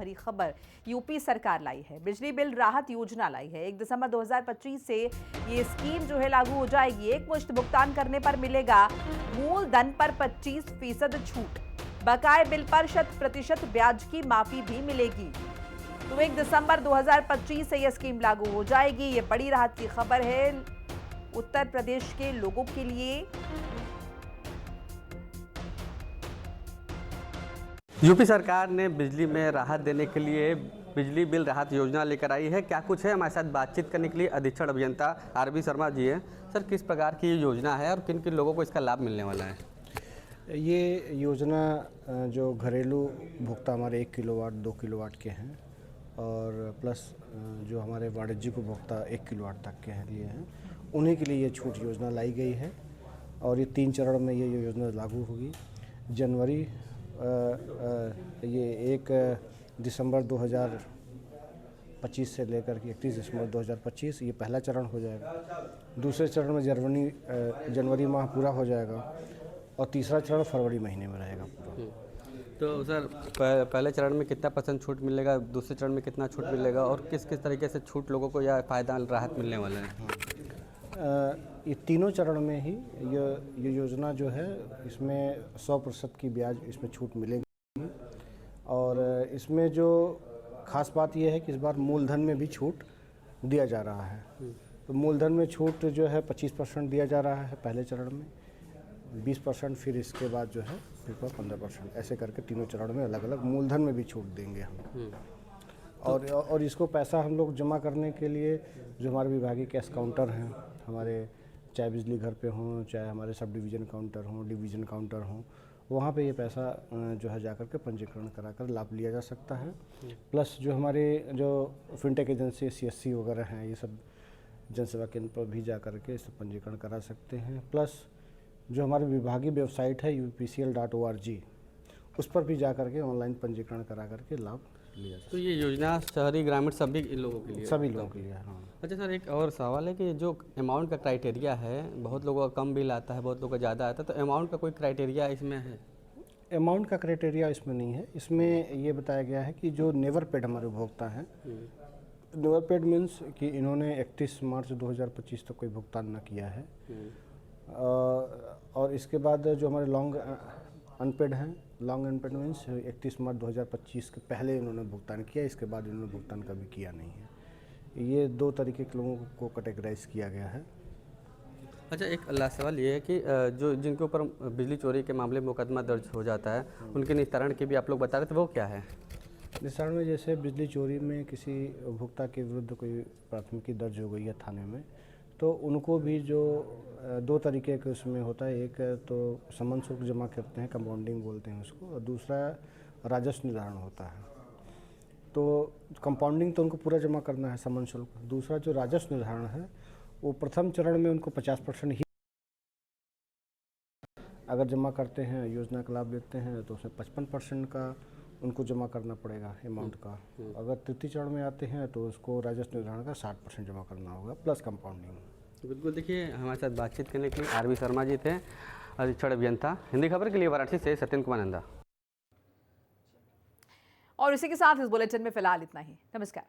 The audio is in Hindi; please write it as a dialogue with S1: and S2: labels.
S1: भरी खबर यूपी सरकार लाई है। बिजली बिल राहत योजना लाई है। 1 दिसंबर 2025 से ये स्कीम जो है लागू हो जाएगी। एक मुश्त भुगतान करने पर मिलेगा मूलधन पर 25% छूट। बकाए बिल पर 100% ब्याज की माफी भी मिलेगी। तो 1 दिसंबर 2025 से यह स्कीम लागू हो जाएगी। ये बड़ी राहत की खबर है उत्तर प्रदेश के लोगों के लिए।
S2: यूपी सरकार ने बिजली में राहत देने के लिए बिजली बिल राहत योजना लेकर आई है। क्या कुछ है, हमारे साथ बातचीत करने के लिए अधीक्षण अभियंता आरबी शर्मा जी है। सर, किस प्रकार की ये योजना है और किन किन लोगों को इसका लाभ मिलने वाला है?
S3: ये योजना जो घरेलू उपभोक्ता हमारे 1 किलोवाट 2 किलोवाट के हैं और प्लस जो हमारे वाणिज्यिक उपभोक्ता 1 किलोवाट तक के लिए हैं, उन्हीं के लिए ये छूट योजना लाई गई है। और ये 3 चरण में ये योजना लागू होगी। जनवरी ये 1 दिसंबर 2025 से लेकर के 31 दिसंबर 2025 ये पहला चरण हो जाएगा। दूसरे चरण में जनवरी माह पूरा हो जाएगा और तीसरा चरण फरवरी महीने में रहेगा पूरा।
S2: तो सर, पहले चरण में कितना % छूट मिलेगा, दूसरे चरण में कितना छूट मिलेगा और किस किस तरीके से छूट लोगों को या फ़ायदा राहत मिलने वाला है?
S3: ये तीनों चरण में ही ये योजना जो है, इसमें 100% की ब्याज इसमें छूट मिलेगी। और इसमें जो खास बात ये है कि इस बार मूलधन में भी छूट दिया जा रहा है। तो मूलधन में छूट जो है 25% दिया जा रहा है पहले चरण में, 20% फिर इसके बाद जो है फिर 15%, ऐसे करके तीनों चरण में अलग अलग मूलधन में भी छूट देंगे हम। और इसको पैसा हम लोग जमा करने के लिए जो हमारे विभागीय कैश काउंटर हैं, हमारे चाहे बिजली घर पे हों, चाहे हमारे सब डिवीज़न काउंटर हों, डिवीज़न काउंटर हों, वहाँ पे ये पैसा जो है जाकर के पंजीकरण कराकर लाभ लिया जा सकता है। प्लस जो हमारे जो फिनटेक एजेंसी CSC वगैरह हैं, ये सब जनसेवा केंद्र पर भी जा कर के इस पंजीकरण करा सकते हैं। प्लस जो हमारी विभागीय वेबसाइट है upcl.org, उस पर भी जा कर के ऑनलाइन पंजीकरण करा करके लाभ लिया जाए।
S2: तो ये योजना शहरी ग्रामीण सभी लोगों के लिए?
S3: सभी लोगों के लिए, हाँ।
S2: अच्छा सर, एक और सवाल है कि जो अमाउंट का क्राइटेरिया है, बहुत लोगों का कम बिल आता है, बहुत लोगों का ज़्यादा आता है, तो अमाउंट का कोई क्राइटेरिया इसमें है?
S3: अमाउंट का क्राइटेरिया इसमें नहीं है। इसमें ये बताया गया है कि जो नेवर पेड हमारे उपभोक्ता हैं, नेवर पेड मीन्स कि इन्होंने 31 मार्च 2025 तक कोई भुगतान न किया है। और इसके बाद जो हमारे लॉन्ग अनपेड हैं, लॉन्ग अनपेड मीन्स 31 मार्च 2025 के पहले इन्होंने भुगतान किया, इसके बाद इन्होंने भुगतान कभी किया नहीं है। ये 2 तरीके के लोगों को कैटेगराइज किया गया है।
S2: अच्छा, एक लास्ट सवाल ये है कि जो जिनके ऊपर बिजली चोरी के मामले में मुकदमा दर्ज हो जाता है, उनके निस्तारण की भी आप लोग बता रहे थे, वो क्या है?
S3: निस्तारण में जैसे बिजली चोरी में किसी उपभोक्ता के विरुद्ध कोई प्राथमिकी दर्ज हो गई है थाने में, तो उनको भी जो 2 तरीके के उसमें होता है। एक तो समन शुल्क जमा करते हैं, कंपाउंडिंग बोलते हैं उसको, और दूसरा राजस्व निर्धारण होता है। तो कंपाउंडिंग तो उनको पूरा जमा करना है समन शुल्क। दूसरा जो राजस्व निर्धारण है, वो प्रथम चरण में उनको 50% ही अगर जमा करते हैं, योजना का लाभ लेते हैं, तो उसमें 55% का उनको जमा करना पड़ेगा अमाउंट का। अगर तृतीय चरण में आते हैं तो उसको राजस्व निर्धारण का 60% जमा करना होगा प्लस कंपाउंडिंग।
S2: बिल्कुल, देखिए हमारे साथ बातचीत करने के लिए आरबी शर्मा जी थे, अधीक्षण अभियंता। हिंदी खबर के लिए वाराणसी से सत्येंद्र कुमार नंदा।
S1: और इसी के साथ इस बुलेटिन में फिलहाल इतना ही। नमस्कार।